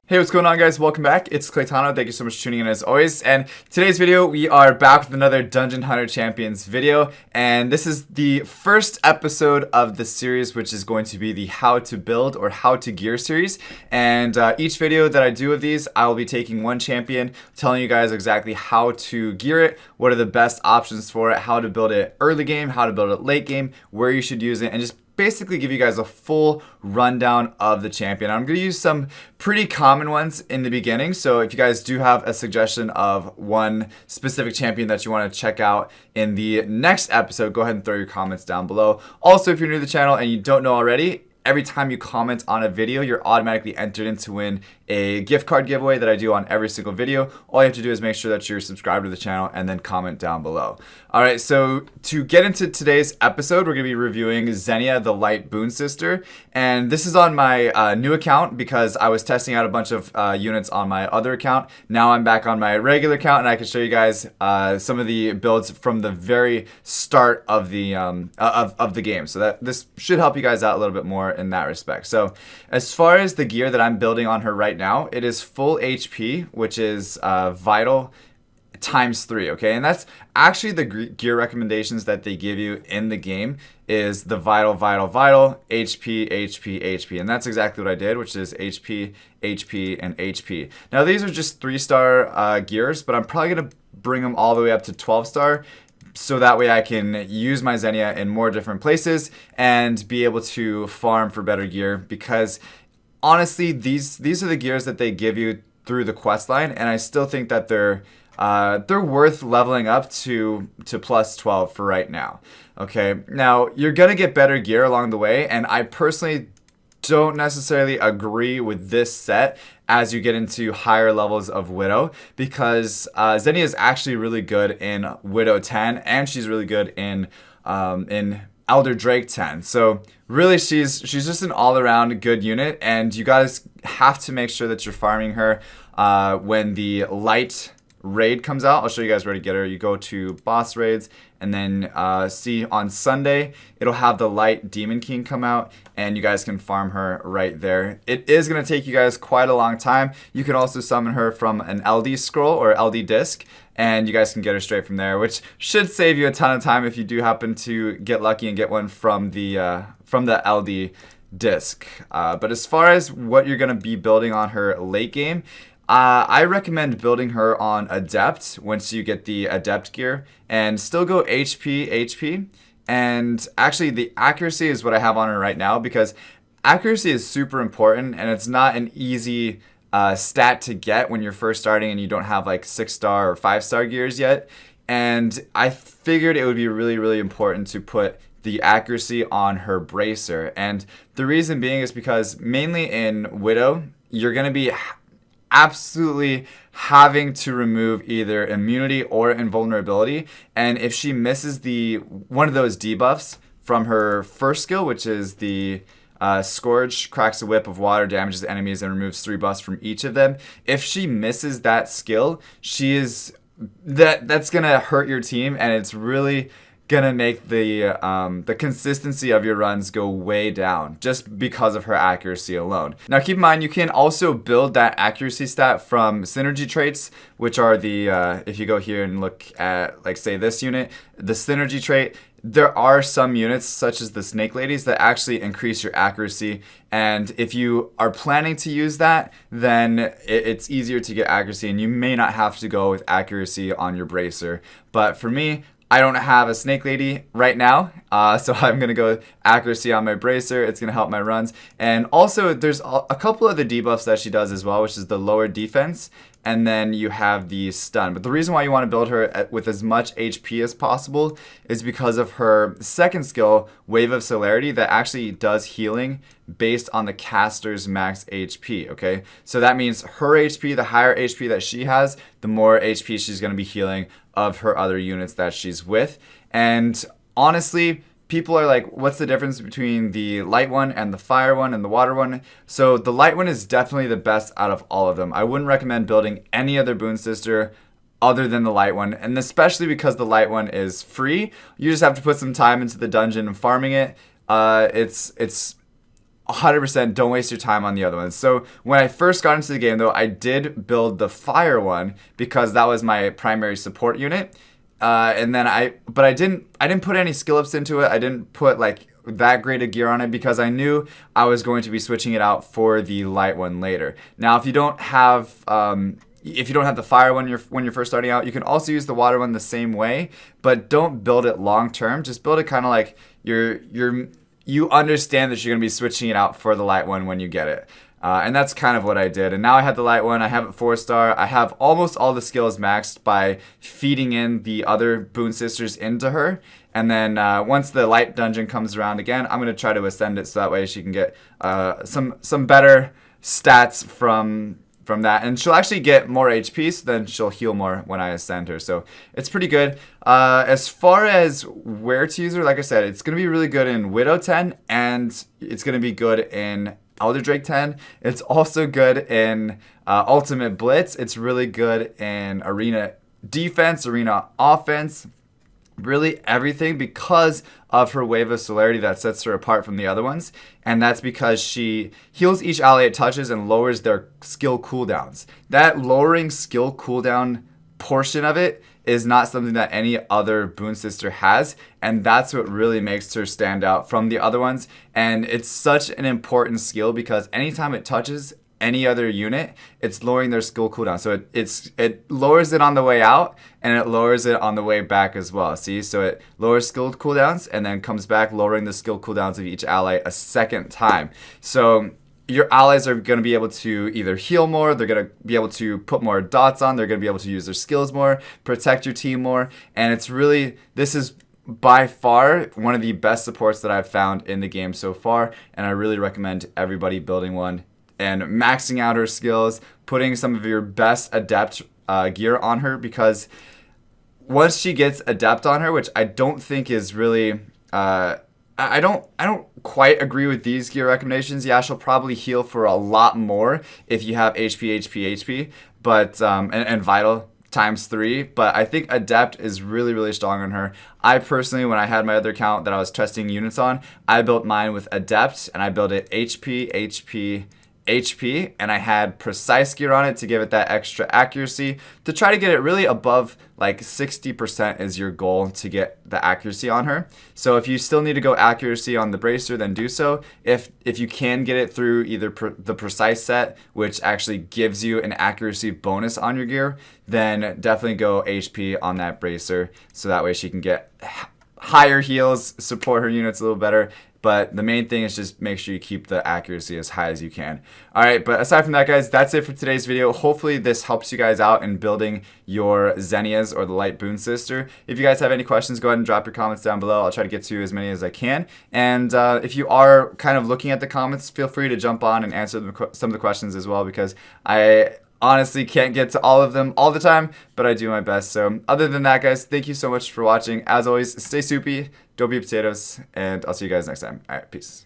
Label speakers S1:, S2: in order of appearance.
S1: Hey, what's going on, guys? Welcome back. It's Claytano. Thank you so much for tuning in as always. And today's video, we are back with another Dungeon Hunter Champions video. And this is the first episode of the series, which is going to be the How to Build or How to Gear series. And each video that I do of these, I will be taking one champion, telling you guys exactly how to gear it, what are the best options for it, how to build it early game, how to build it late game, where you should use it, and just basically give you guys a full rundown of the champion. I'm going to use some pretty common ones in the beginning, so if you guys do have a suggestion of one specific champion that you want to check out in the next episode, go ahead and throw your comments down below. Also, if you're new to the channel and you don't know already, every time you comment on a video, you're automatically entered in to win a gift card giveaway that I do on every single video. All you have to do is make sure that you're subscribed to the channel and then comment down below. All right, so to get into today's episode, we're going to be reviewing Xenia, the light Boon sister. And this is on my new account because I was testing out a bunch of units on my other account. Now I'm back on my regular account and I can show you guys some of the builds from the very start of the game. So that this should help you guys out a little bit more in that respect. So as far as the gear that I'm building on her right now, it is full HP, which is vital times 3, okay? And that's actually the gear recommendations that they give you in the game is the vital, HP, HP, HP. And that's exactly what I did, which is HP, HP, and HP. Now these are just 3-star gears, but I'm probably gonna bring them all the way up to 12-star so that way I can use my Xenia in more different places and be able to farm for better gear, because honestly, these are the gears that they give you through the quest line, and I still think that they're worth leveling up to plus 12 for right now. Okay, now you're gonna get better gear along the way, and I personally don't necessarily agree with this set as you get into higher levels of Widow, because Xenia is actually really good in Widow 10, and she's really good in Elder Drake 10. So really, she's just an all-around good unit, and you guys have to make sure that you're farming her when the light raid comes out. I'll show you guys where to get her. You go to boss raids, and then see on Sunday it'll have the light Demon King come out, and you guys can farm her right there. It is going to take you guys quite a long time. You can also summon her from an LD scroll or LD disc, and you guys can get her straight from there, which should save you a ton of time if you do happen to get lucky and get one from the LD disc. But as far as what you're going to be building on her late game, I recommend building her on Adept once you get the Adept gear, and still go HP, HP. And actually the accuracy is what I have on her right now, because accuracy is super important, and it's not an easy stat to get when you're first starting and you don't have like 6-star or 5-star gears yet. And I figured it would be really, really important to put the accuracy on her bracer. And the reason being is because mainly in Widow, you're going to be absolutely having to remove either immunity or invulnerability, and if she misses one of those debuffs from her first skill, which is the Scourge, cracks a whip of water, damages enemies, and removes 3 buffs from each of them. If she misses that skill, that's gonna hurt your team, and it's really gonna make the consistency of your runs go way down just because of her accuracy alone. Now keep in mind, you can also build that accuracy stat from synergy traits, which are the if you go here and look at, like, say this unit, the synergy trait, there are some units such as the Snake Ladies that actually increase your accuracy, and if you are planning to use that, then it's easier to get accuracy, and you may not have to go with accuracy on your bracer. But for me, I don't have a Snake Lady right now, so I'm going to go accuracy on my bracer. It's going to help my runs. And also, there's a couple of the debuffs that she does as well, which is the lower defense, and then you have the stun. But the reason why you want to build her with as much HP as possible is because of her second skill, Wave of Celerity, that actually does healing based on the caster's max HP, okay? So that means her HP, the higher HP that she has, the more HP she's going to be healing of her other units that she's with. And honestly, people are like, what's the difference between the light one and the fire one and the water one? So the light one is definitely the best out of all of them. I wouldn't recommend building any other Boon sister other than the light one, and especially because the light one is free. You just have to put some time into the dungeon and farming it. It's 100% don't waste your time on the other ones. So when I first got into the game though, I did build the fire one because that was my primary support unit. And then I didn't put any skill ups into it. I didn't put like that great a gear on it because I knew I was going to be switching it out for the light one later. Now, if you don't have the fire one when you're first starting out, you can also use the water one the same way, but don't build it long term. Just build it kind of like you understand that you're going to be switching it out for the light one when you get it. And that's kind of what I did. And now I have the light one. I have it 4-star. I have almost all the skills maxed by feeding in the other Boon sisters into her. And then once the light dungeon comes around again, I'm going to try to ascend it so that way she can get some better stats from that. And she'll actually get more HP, so then she'll heal more when I ascend her. So it's pretty good. As far as where to use her, like I said, it's going to be really good in Widow 10, and it's going to be good in Elder Drake 10. It's also good in Ultimate Blitz. It's really good in Arena Defense, Arena Offense, really everything because of her Wave of Celerity that sets her apart from the other ones. And that's because she heals each ally it touches and lowers their skill cooldowns. That lowering skill cooldown portion of it is not something that any other Boon sister has, and that's what really makes her stand out from the other ones. And it's such an important skill because anytime it touches any other unit, it's lowering their skill cooldown. So it lowers it on the way out and it lowers it on the way back as well. See, so it lowers skill cooldowns and then comes back lowering the skill cooldowns of each ally a second time. So your allies are going to be able to either heal more, they're going to be able to put more dots on, they're going to be able to use their skills more, protect your team more, and this is by far one of the best supports that I've found in the game so far, and I really recommend everybody building one and maxing out her skills, putting some of your best adept gear on her, because once she gets adept on her, which I don't think is really I don't quite agree with these gear recommendations. Yeah, she'll probably heal for a lot more if you have HP, but and vital ×3. But I think adept is really, really strong on her. I personally, when I had my other account that I was testing units on, I built mine with adept, and I built it HP, and I had precise gear on it to give it that extra accuracy, to try to get it really above like 60% is your goal to get the accuracy on her. So if you still need to go accuracy on the bracer, then do so. If you can get it through either the precise set, which actually gives you an accuracy bonus on your gear, then definitely go HP on that bracer, so that way she can get higher heals, support her units a little better. But the main thing is just make sure you keep the accuracy as high as you can. Alright, but aside from that, guys, that's it for today's video. Hopefully this helps you guys out in building your Xenias or the Light Boon Sister. If you guys have any questions, go ahead and drop your comments down below. I'll try to get to as many as I can. And if you are kind of looking at the comments, feel free to jump on and answer some of the questions as well, because I honestly can't get to all of them all the time, but I do my best. So other than that, guys, thank you so much for watching. As always, stay soupy, don't be potatoes, and I'll see you guys next time. All right, peace.